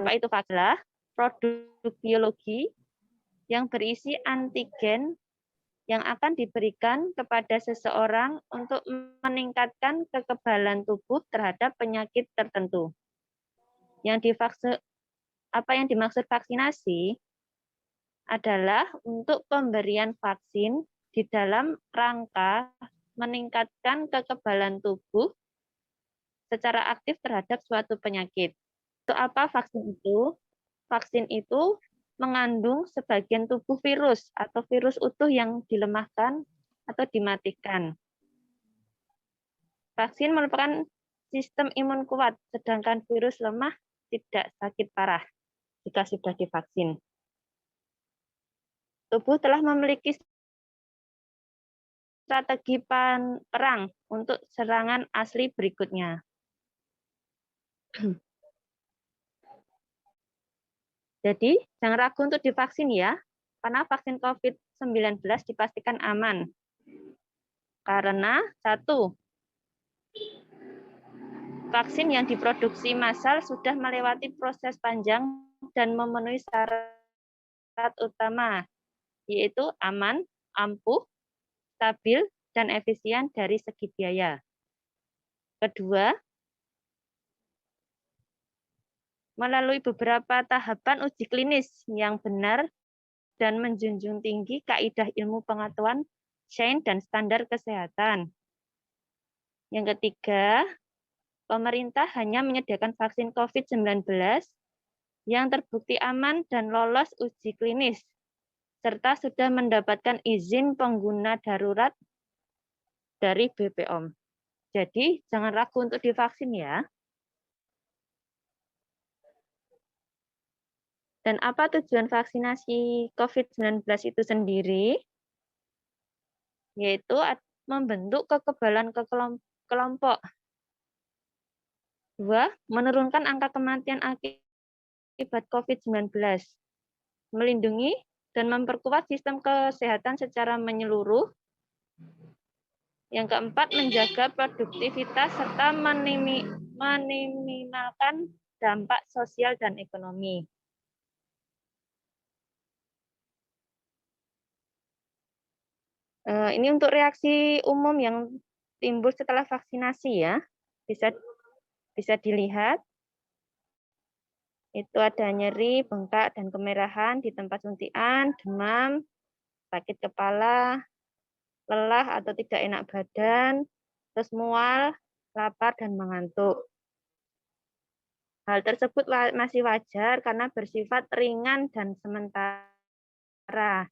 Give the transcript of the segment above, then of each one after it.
itu adalah produk biologi yang berisi antigen yang akan diberikan kepada seseorang untuk meningkatkan kekebalan tubuh terhadap penyakit tertentu. Apa yang dimaksud vaksinasi adalah untuk pemberian vaksin di dalam rangka meningkatkan kekebalan tubuh secara aktif terhadap suatu penyakit. Untuk apa vaksin itu? Vaksin itu mengandung sebagian tubuh virus atau virus utuh yang dilemahkan atau dimatikan. Vaksin merupakan sistem imun kuat, sedangkan virus lemah tidak sakit parah jika sudah divaksin. Tubuh telah memiliki strategi perang untuk serangan asli berikutnya. Jadi, jangan ragu untuk divaksin ya, karena vaksin COVID-19 dipastikan aman. Karena, satu, vaksin yang diproduksi massal sudah melewati proses panjang dan memenuhi syarat utama, yaitu aman, ampuh, stabil, dan efisien dari segi biaya. Kedua, melalui beberapa tahapan uji klinis yang benar dan menjunjung tinggi kaidah ilmu pengetahuan, sains, dan standar kesehatan. Yang ketiga, pemerintah hanya menyediakan vaksin COVID-19 yang terbukti aman dan lolos uji klinis, serta sudah mendapatkan izin pengguna darurat dari BPOM. Jadi, jangan ragu untuk divaksin ya. Dan apa tujuan vaksinasi COVID-19 itu sendiri? Yaitu membentuk kekebalan kelompok. Dua, menurunkan angka kematian akibat COVID-19. Melindungi dan memperkuat sistem kesehatan secara menyeluruh. Yang keempat, menjaga produktivitas serta meminimalkan dampak sosial dan ekonomi. Ini untuk reaksi umum yang timbul setelah vaksinasi ya. Bisa dilihat. Itu ada nyeri, bengkak, dan kemerahan di tempat suntikan, demam, sakit kepala, lelah atau tidak enak badan, terus mual, lapar, dan mengantuk. Hal tersebut masih wajar karena bersifat ringan dan sementara,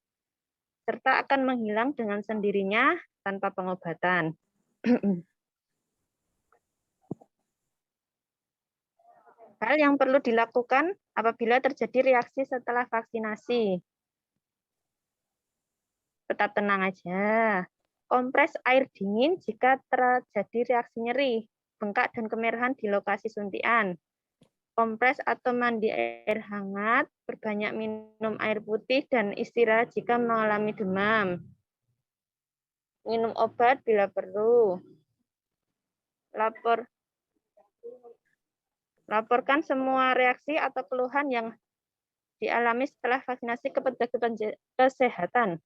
serta akan menghilang dengan sendirinya tanpa pengobatan. Hal yang perlu dilakukan apabila terjadi reaksi setelah vaksinasi. Tetap tenang aja. Kompres air dingin jika terjadi reaksi nyeri, bengkak, dan kemerahan di lokasi suntikan. Kompres atau mandi air hangat, perbanyak minum air putih, dan istirahat jika mengalami demam. Minum obat bila perlu. Laporkan semua reaksi atau keluhan yang dialami setelah vaksinasi ke petugas kesehatan.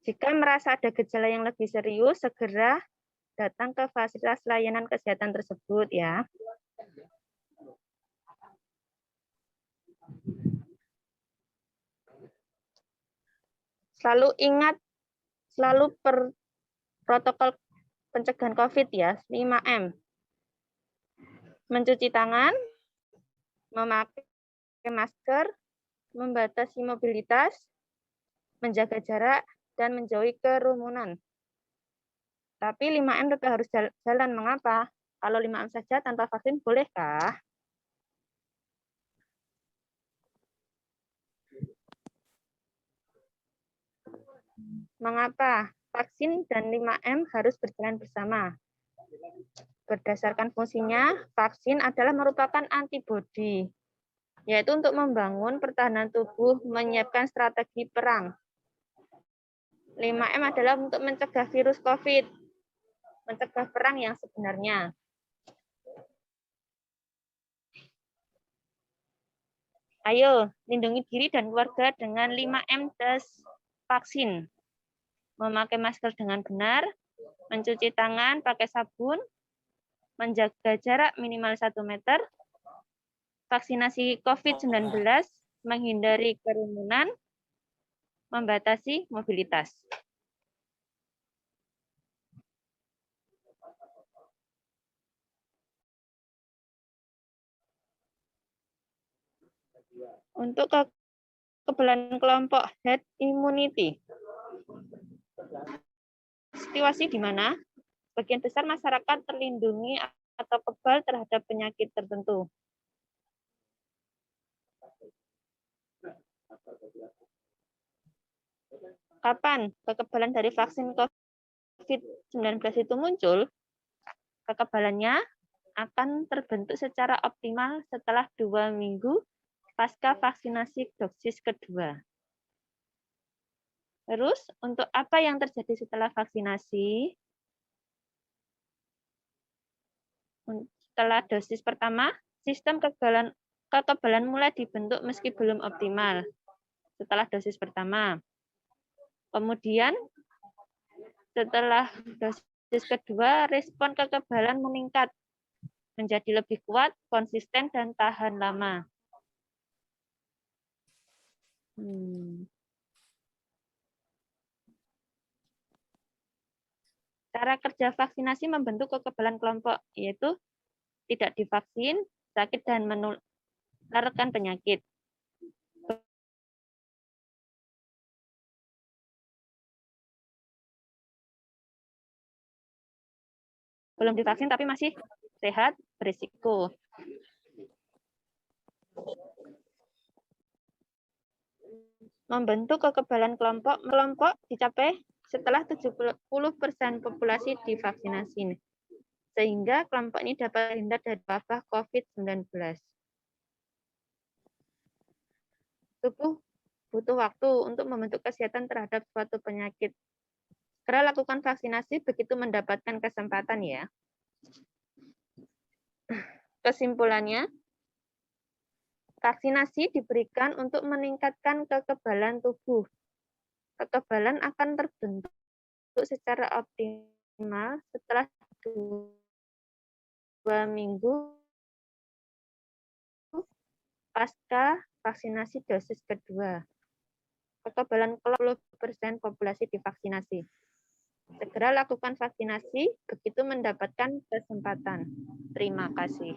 Jika merasa ada gejala yang lebih serius, segera datang ke fasilitas layanan kesehatan tersebut ya. Selalu ingat, protokol pencegahan COVID ya, 5M. Mencuci tangan, memakai masker, membatasi mobilitas, menjaga jarak, dan menjauhi kerumunan. Tapi 5M tetap harus jalan. Mengapa? Kalau 5M saja tanpa vaksin, bolehkah? Mengapa? Vaksin dan 5M harus berjalan bersama. Berdasarkan fungsinya, vaksin adalah merupakan antibodi, yaitu untuk membangun pertahanan tubuh, menyiapkan strategi perang. 5M adalah untuk mencegah virus COVID, mencegah perang yang sebenarnya. Ayo, lindungi diri dan keluarga dengan 5M plus vaksin. Memakai masker dengan benar, mencuci tangan pakai sabun, menjaga jarak minimal 1 meter, vaksinasi COVID-19, menghindari kerumunan, membatasi mobilitas. Untuk kekebalan kelompok herd immunity. Situasi di mana sebagian besar masyarakat terlindungi atau kebal terhadap penyakit tertentu. Kapan kekebalan dari vaksin COVID-19 itu muncul? Kekebalannya akan terbentuk secara optimal setelah 2 minggu pasca vaksinasi dosis kedua. Terus, untuk apa yang terjadi setelah vaksinasi? Setelah dosis pertama, sistem kekebalan mulai dibentuk meski belum optimal setelah dosis pertama. Kemudian, setelah dosis kedua, respon kekebalan meningkat menjadi lebih kuat, konsisten, dan tahan lama. Cara kerja vaksinasi membentuk kekebalan kelompok, yaitu tidak divaksin, sakit, dan menularkan penyakit. Belum divaksin tapi masih sehat, berisiko. Membentuk kekebalan kelompok dicapai setelah 70% populasi divaksinasi, sehingga kelompok ini dapat terhindar dari wabah COVID-19. Tubuh butuh waktu untuk membentuk kesehatan terhadap suatu penyakit. Segera lakukan vaksinasi begitu mendapatkan kesempatan ya. Kesimpulannya, vaksinasi diberikan untuk meningkatkan kekebalan tubuh. Kekebalan akan terbentuk secara optimal setelah 2 minggu pasca vaksinasi dosis kedua. Kekebalan 40% populasi divaksinasi. Segera lakukan vaksinasi begitu mendapatkan kesempatan. Terima kasih.